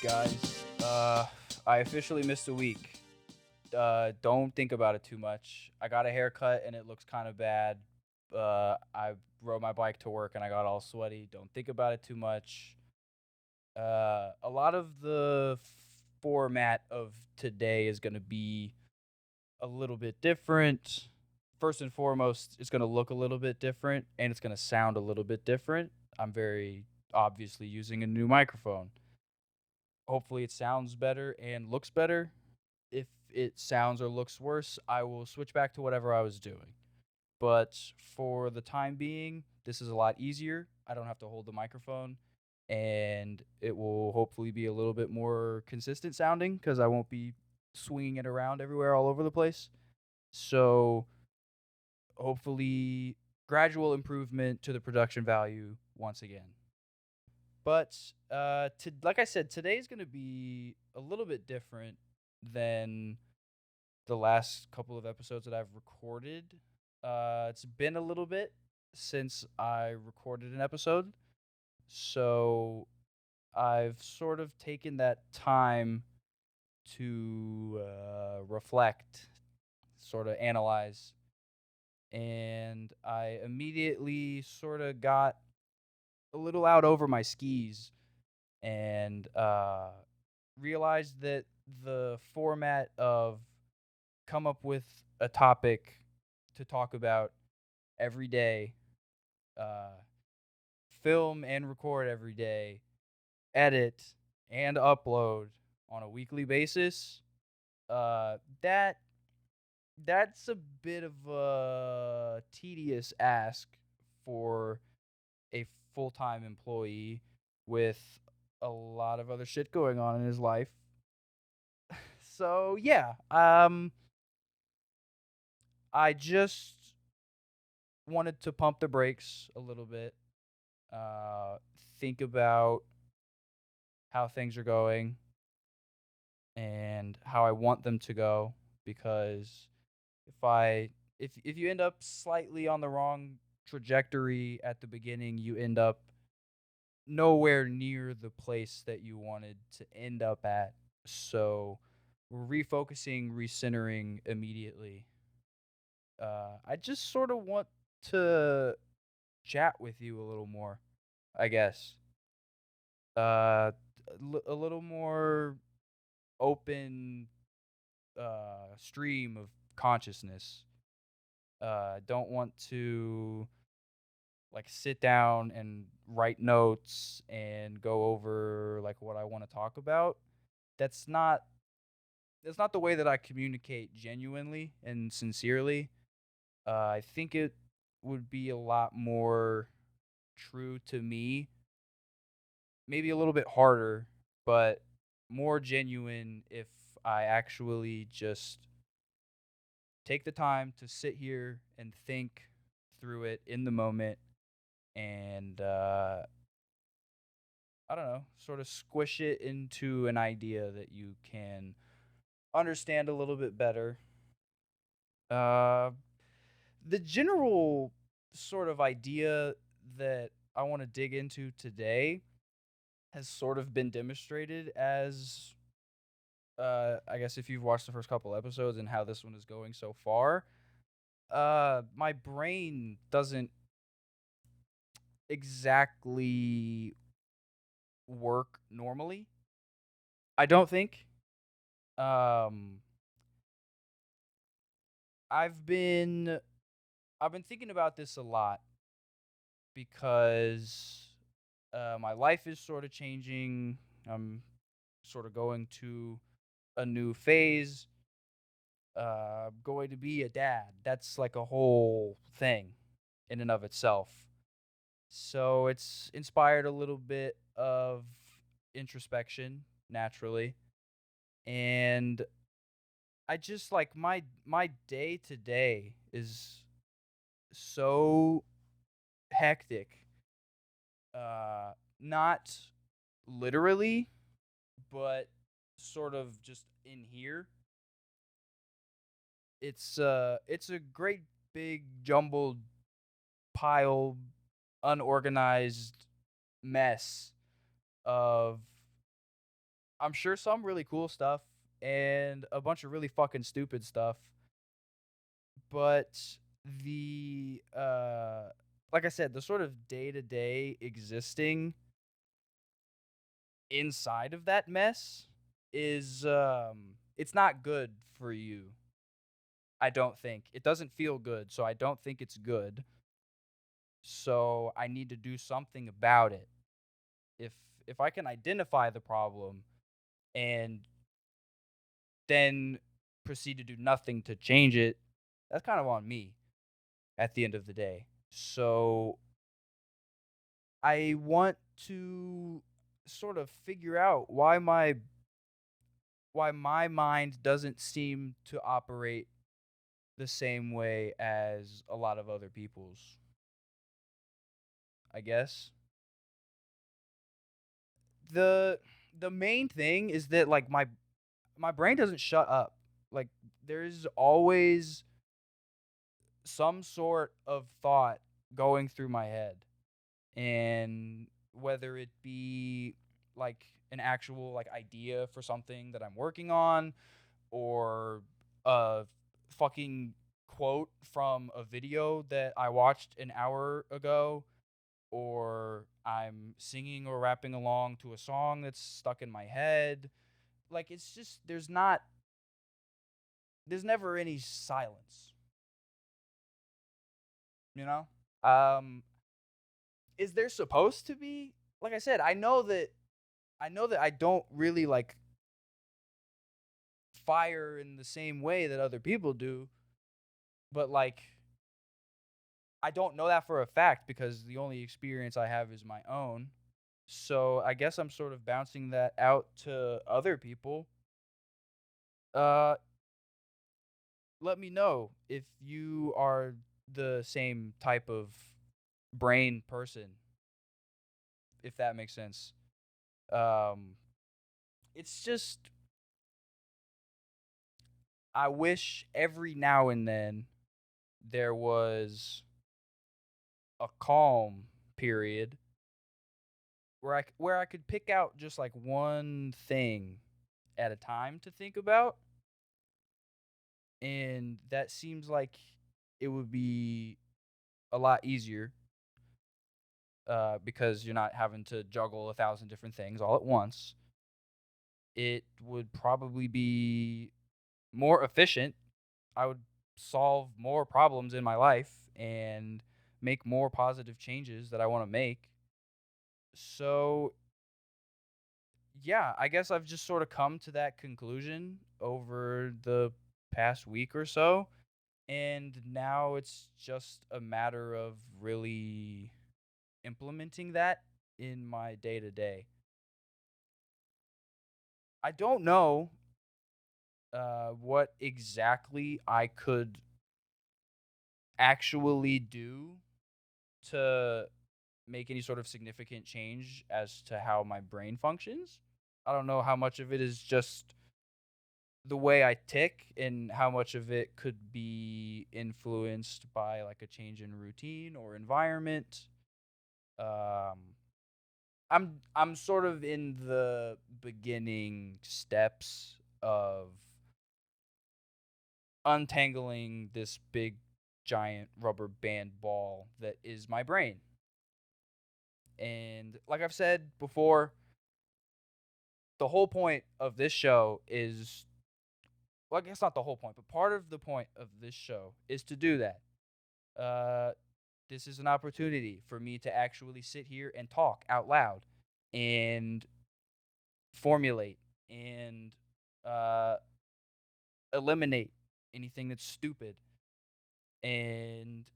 guys. I officially missed a week. Don't think about it too much. I got a haircut and it looks kind of bad. I rode my bike to work and I got all sweaty. Don't think about it too much. A lot of the format of today is going to be a little bit different. First and foremost, it's going to look a little bit different and it's going to sound a little bit different. I'm very obviously using a new microphone. Hopefully, it sounds better and looks better. If it sounds or looks worse, I will switch back to whatever I was doing. But for the time being, this is a lot easier. I don't have to hold the microphone, and it will hopefully be a little bit more consistent sounding because I won't be swinging it around everywhere all over the place. So, hopefully, gradual improvement to the production value once again. But like I said, today's going to be a little bit different than the last couple of episodes that I've recorded. It's been a little bit since I recorded an episode, so I've sort of taken that time to reflect, sort of analyze, and I immediately sort of got a little out over my skis and realized that the format of come up with a topic to talk about every day, uh, film and record every day, edit and upload on a weekly basis. That that's a bit of a tedious ask for a full-time employee with a lot of other shit going on in his life. So yeah, I just wanted to pump the brakes a little bit, uh, think about how things are going and how I want them to go. Because if I if you end up slightly on the wrong trajectory at the beginning, you end up nowhere near the place that you wanted to end up at. So refocusing, recentering immediately. I just sort of want to chat with you a little more, I guess. A little more open stream of consciousness. Don't want to like sit down and write notes and go over like what I want to talk about. That's not that's not the way that I communicate genuinely and sincerely. I think it would be a lot more true to me, maybe a little bit harder, but more genuine if I actually just take the time to sit here and think through it in the moment and I don't know, sort of squish it into an idea that you can understand a little bit better. Uh, the general sort of idea that I want to dig into today has sort of been demonstrated as I guess if you've watched the first couple episodes and how this one is going so far, my brain doesn't exactly work normally. I don't think. Um, I've been I've been thinking about this a lot because my life is sort of changing. I'm sort of going to a new phase. Going to be a dad. That's like a whole thing in and of itself. So it's inspired a little bit of introspection naturally. And I just like my day to day is so hectic. Not literally, but sort of just in here. It's a great big jumbled pile, unorganized mess of I'm sure some really cool stuff and a bunch of really fucking stupid stuff, but the like I said, the sort of day-to-day existing inside of that mess is it's not good for you. I don't think. It doesn't feel good, so I don't think it's good. So I need to do something about it. If if I can identify the problem and then proceed to do nothing to change it, that's kind of on me at the end of the day. So I want to sort of figure out why my mind doesn't seem to operate the same way as a lot of other people's, I guess. The the main thing is that like my brain doesn't shut up. Like there's always some sort of thought going through my head. And whether it be like an actual like idea for something that I'm working on or a fucking quote from a video that I watched an hour ago, or I'm singing or rapping along to a song that's stuck in my head. Like it's just there's never any silence, you know? Um is there supposed to be? Like I said, I know that I don't really like fire in the same way that other people do, but like I don't know that for a fact because the only experience I have is my own. So I guess I'm sort of bouncing that out to other people. Uh Let me know if you are the same type of brain person, if that makes sense. Um it's just I wish every now and then there was a calm period where I could pick out just like one thing at a time to think about, and that seems like it would be a lot easier because you're not having to juggle a thousand different things all at once. It would probably be more efficient. I would solve more problems in my life and make more positive changes that I want to make. So yeah, I guess I've just sort of come to that conclusion over the past week or so. And now it's just a matter of really implementing that in my day to day. I don't know what exactly I could actually do to make any sort of significant change as to how my brain functions. I don't know how much of it is just the way I tick and how much of it could be influenced by like a change in routine or environment. Um, I'm sort of in the beginning steps of untangling this big giant rubber band ball that is my brain. And like I've said before, the whole point of this show is well, I guess not the whole point, but part of the point of this show is to do that. Uh, this is an opportunity for me to actually sit here and talk out loud and formulate and uh, eliminate anything that's stupid. And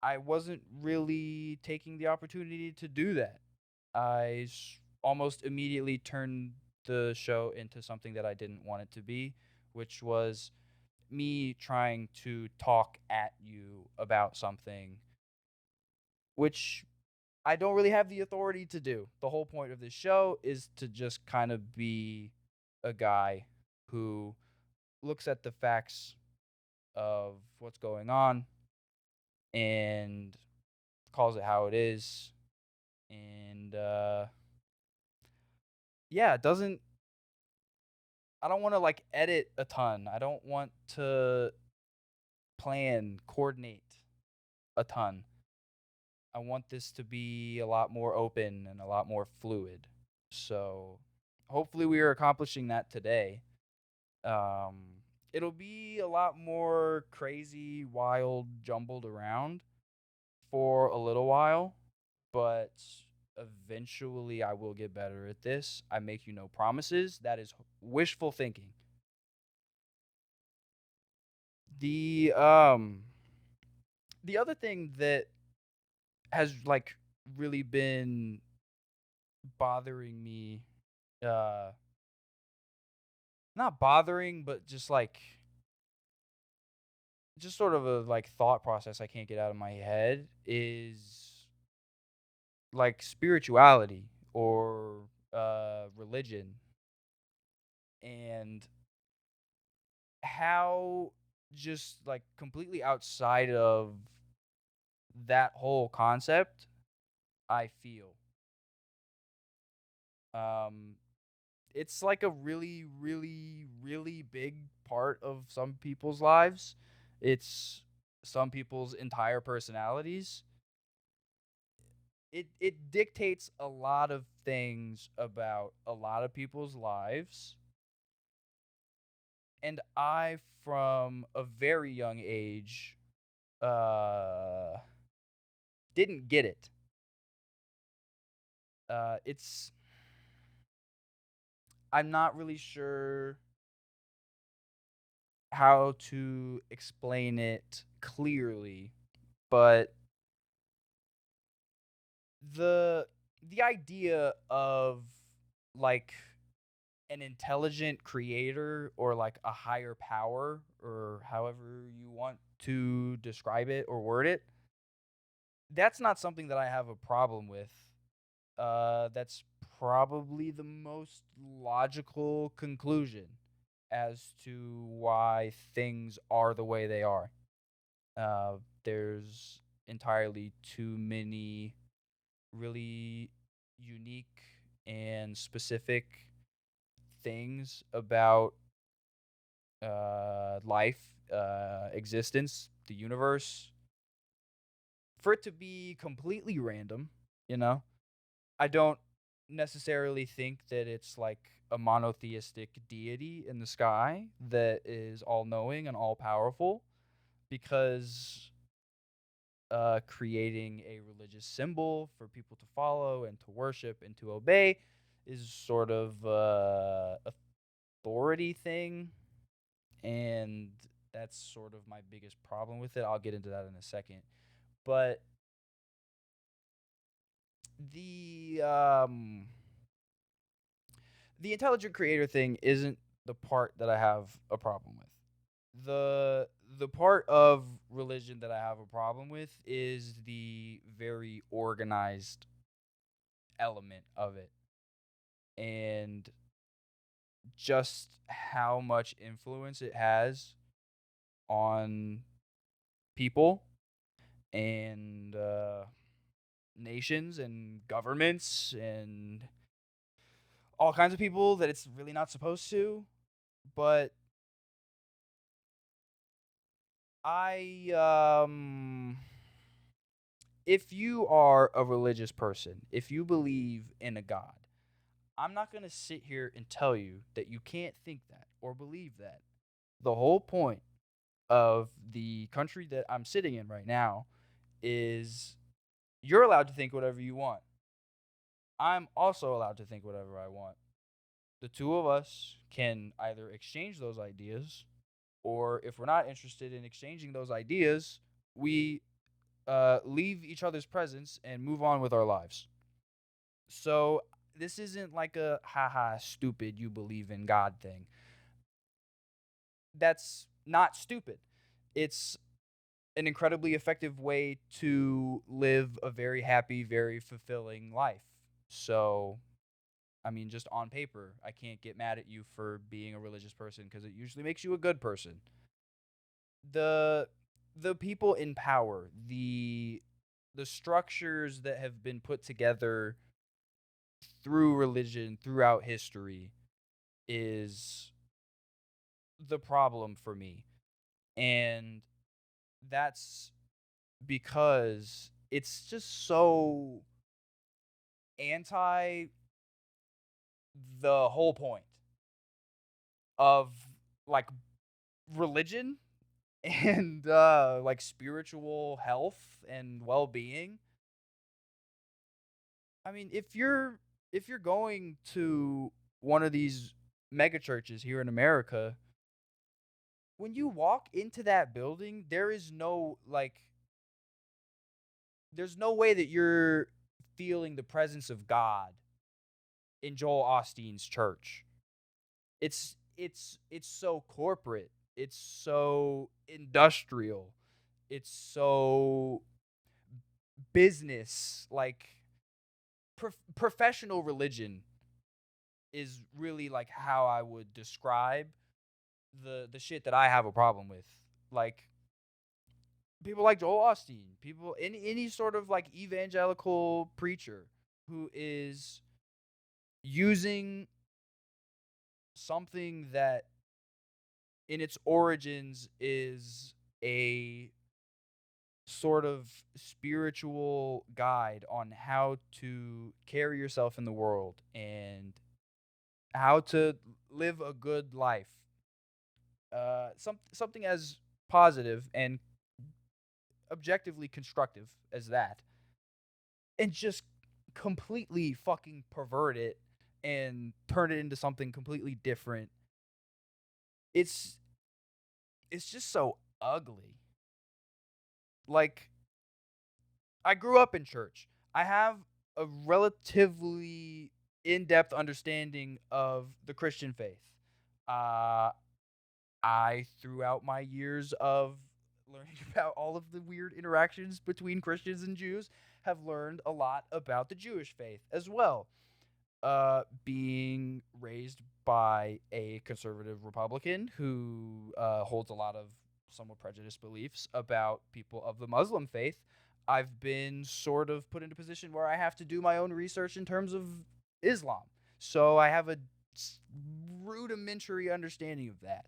I wasn't really taking the opportunity to do that. Almost immediately turned the show into something that I didn't want it to be, which was me trying to talk at you about something, which I don't really have the authority to do. The whole point of this show is to just kind of be a guy who looks at the facts of what's going on and calls it how it is. And yeah, it doesn't I don't wanna, like, edit a ton. I don't want to plan, coordinate a ton. I want this to be a lot more open and a lot more fluid. So, hopefully we are accomplishing that today. Um, it'll be a lot more crazy, wild, jumbled around for a little while, but eventually I will get better at this. I make you no promises. That is wishful thinking. The um the other thing that has like really been bothering me, uh not bothering, but just like just sort of a like thought process I can't get out of my head is like spirituality or religion, and how just like completely outside of that whole concept I feel. Um it's like a really really really big part of some people's lives. It's some people's entire personalities. It dictates a lot of things about a lot of people's lives, and I from a very young age uh didn't get it. It's I'm not really sure how to explain it clearly, but the the idea of like an intelligent creator or like a higher power or however you want to describe it or word it, that's not something that I have a problem with. That's probably the most logical conclusion as to why things are the way they are. There's entirely too many really unique and specific things about life, existence, the universe, for it to be completely random, you know? I don't necessarily think that it's like a monotheistic deity in the sky that is all knowing and all powerful, because creating a religious symbol for people to follow and to worship and to obey is sort of authority thing, and that's sort of my biggest problem with it. I'll get into that in a second. But the um the intelligent creator thing isn't the part that I have a problem with. The part of religion that I have a problem with is the very organized element of it, and just how much influence it has on people and nations and governments and all kinds of people that it's really not supposed to. But I if you are a religious person, if you believe in a god, I'm not going to sit here and tell you that you can't think that or believe that. The whole point of the country that I'm sitting in right now is you're allowed to think whatever you want. I'm also allowed to think whatever I want. The two of us can either exchange those ideas, or if we're not interested in exchanging those ideas, we leave each other's presence and move on with our lives. So this isn't like a haha stupid you believe in God thing. That's not stupid. It's an incredibly effective way to live a very happy, very fulfilling life. So, I mean, just on paper, I can't get mad at you for being a religious person because it usually makes you a good person. The the people in power, the structures that have been put together through religion throughout history is the problem for me. And that's because it's just so anti the whole point of like religion and like spiritual health and well-being. I mean, if you're going to one of these mega churches here in America, when you walk into that building, there's no way that you're feeling the presence of God in Joel Osteen's church. It's so corporate. It's so industrial. It's so business, like professional religion is really like how I would describe the shit that I have a problem with. Like people like Joel Osteen, people any sort of like evangelical preacher who is using something that in its origins is a sort of spiritual guide on how to carry yourself in the world and how to live a good life. Something as positive and objectively constructive as that, and just completely fucking pervert it and turn it into something completely different. It's it's just so ugly. Like I grew up in church. I have a relatively in-depth understanding of the Christian faith. Uh I, throughout my years of learning about all of the weird interactions between Christians and Jews, have learned a lot about the Jewish faith as well. Being raised by a conservative Republican who holds a lot of somewhat prejudiced beliefs about people of the Muslim faith, I've been sort of put in a position where I have to do my own research in terms of Islam. So I have a rudimentary understanding of that.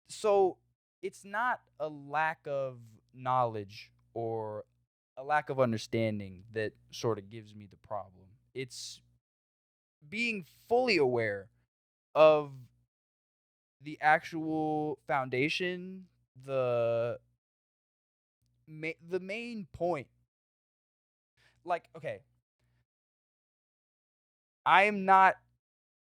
So it's not a lack of knowledge or a lack of understanding that sort of gives me the problem. It's being fully aware of the actual foundation, the the main point. Like, okay, I am not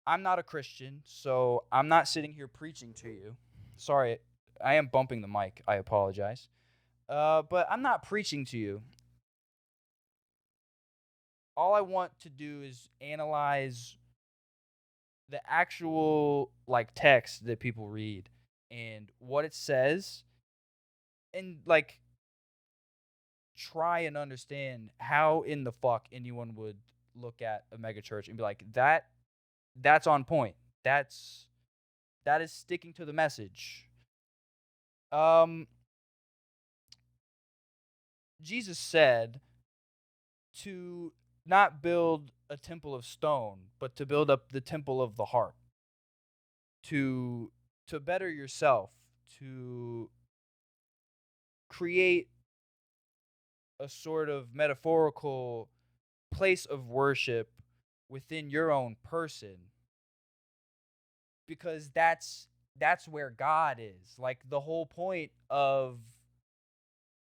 I'm not a Christian, so I'm not sitting here preaching to you. Sorry, I am bumping the mic. I apologize. But I'm not preaching to you. All I want to do is analyze the actual like text that people read and what it says, and like try and understand how in the fuck anyone would look at a mega church and be like, that's on point. That is sticking to the message. Um Jesus said to not build a temple of stone, but to build up the temple of the heart. To better yourself, to create a sort of metaphorical place of worship within your own person, because that's where God is. Like the whole point of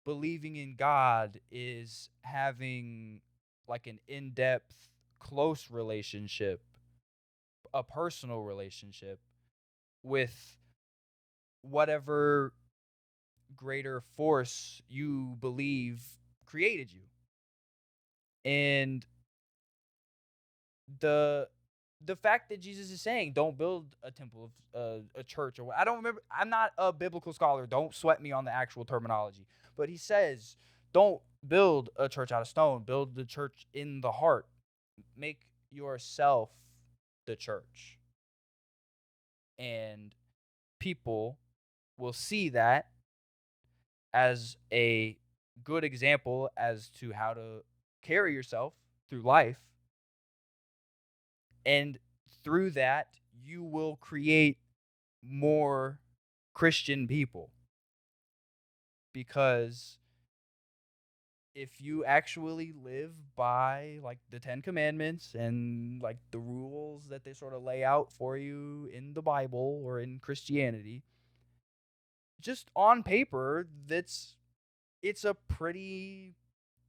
believing in God is having like an in-depth close relationship, a personal relationship with whatever greater force you believe created you. And the the fact that Jesus is saying don't build a temple of a church, or I don't remember, I'm not a biblical scholar, don't sweat me on the actual terminology, but he says don't build a church out of stone, build the church in the heart, make yourself the church, and people will see that as a good example as to how to carry yourself through life, And through that, you will create more Christian people, because if you actually live by like the 10 commandments and like the rules that they sort of lay out for you in the Bible or in Christianity, just on paper, it's a pretty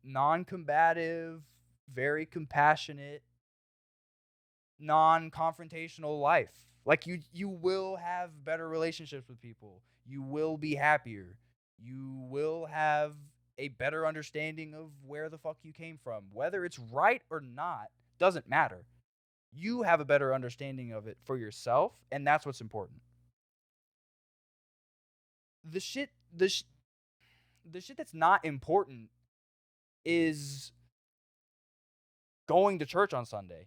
non-combative, very compassionate, non-confrontational life. Like you will have better relationships with people. You will be happier. You will have a better understanding of where the fuck you came from. Whether it's right or not doesn't matter. You have a better understanding of it for yourself, and that's what's important. The shit the sh- the shit that's not important is going to church on Sunday,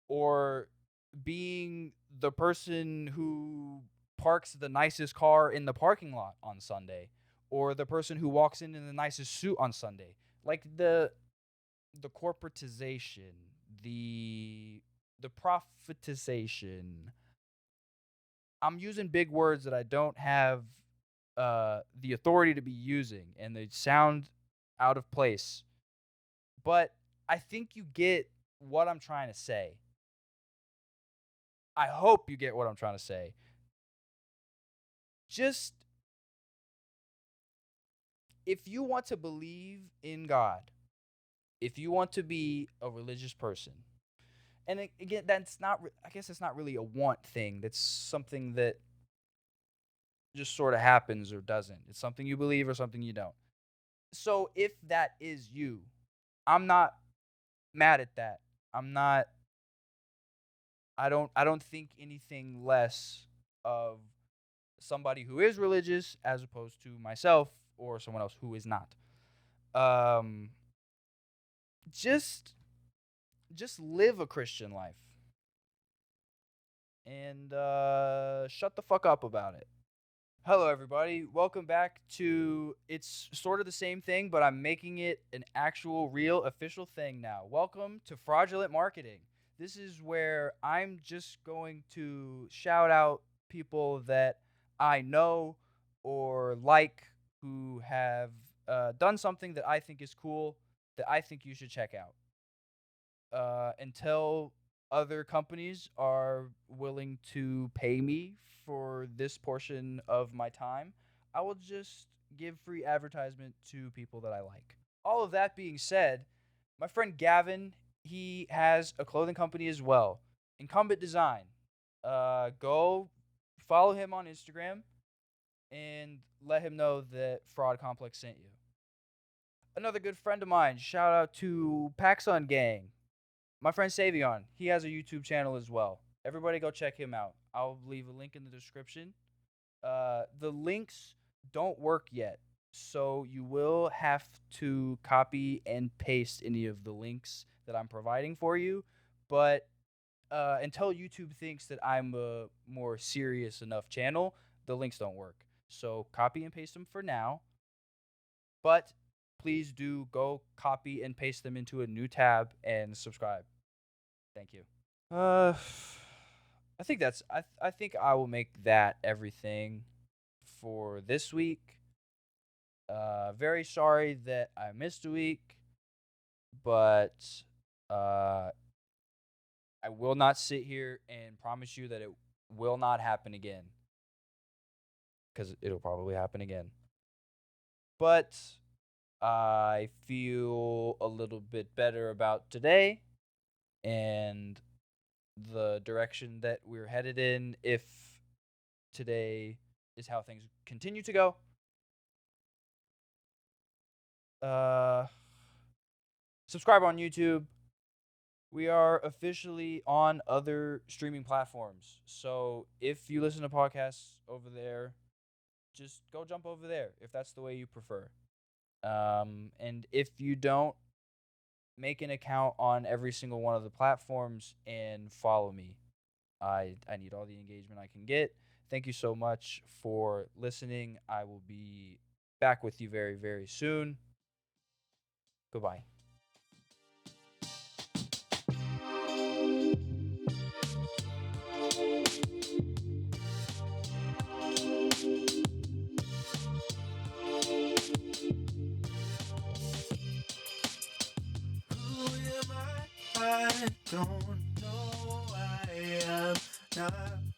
or being the person who parks the nicest car in the parking lot on Sunday, or the person who walks in the nicest suit on Sunday. Like the corporatization, the profitization. I'm using big words that I don't have the authority to be using, and they sound out of place. But I think you get what I'm trying to say. I hope you get what I'm trying to say. Just if you want to believe in God, if you want to be a religious person, and again, that's not, I guess it's not really a want thing. That's something that just sort of happens or doesn't. It's something you believe or something you don't. So if that is you, I'm not mad at that. I'm not, I don't think anything less of somebody who is religious as opposed to myself or someone else who is not. Um, just just live a Christian life and shut the fuck up about it. Hello, everybody. Welcome back to, it's sort of the same thing, but I'm making it an actual, real, official thing now. Welcome to Fraudulent Marketing. This is where I'm just going to shout out people that I know or like who have done something that I think is cool, that I think you should check out. Until other companies are willing to pay me for this portion of my time, I will just give free advertisement to people that I like. All of that being said, my friend Gavin, he has a clothing company as well, Incumbent Design. Go follow him on Instagram and let him know that Fraud Complex sent you. Another good friend of mine, shout out to Paxson Gang. My friend Savion, he has a YouTube channel as well. Everybody go check him out. I'll leave a link in the description. The links don't work yet, so you will have to copy and paste any of the links that I'm providing for you. But until YouTube thinks that I'm a more serious enough channel, the links don't work. So copy and paste them for now. But please do go copy and paste them into a new tab and subscribe. Thank you. Uh, I think I think I will make that everything for this week. Very sorry that I missed a week, but uh, I will not sit here and promise you that it will not happen again, because it'll probably happen again. But I feel a little bit better about today and the direction that we're headed in, if today is how things continue to go. Uh, Subscribe on YouTube. We are officially on other streaming platforms. So if you listen to podcasts over there, just go jump over there if that's the way you prefer. And if you don't, make an account on every single one of the platforms and follow me. I need all the engagement I can get. Thank you so much for listening. I will be back with you very, very soon. Goodbye. I don't know why I'm not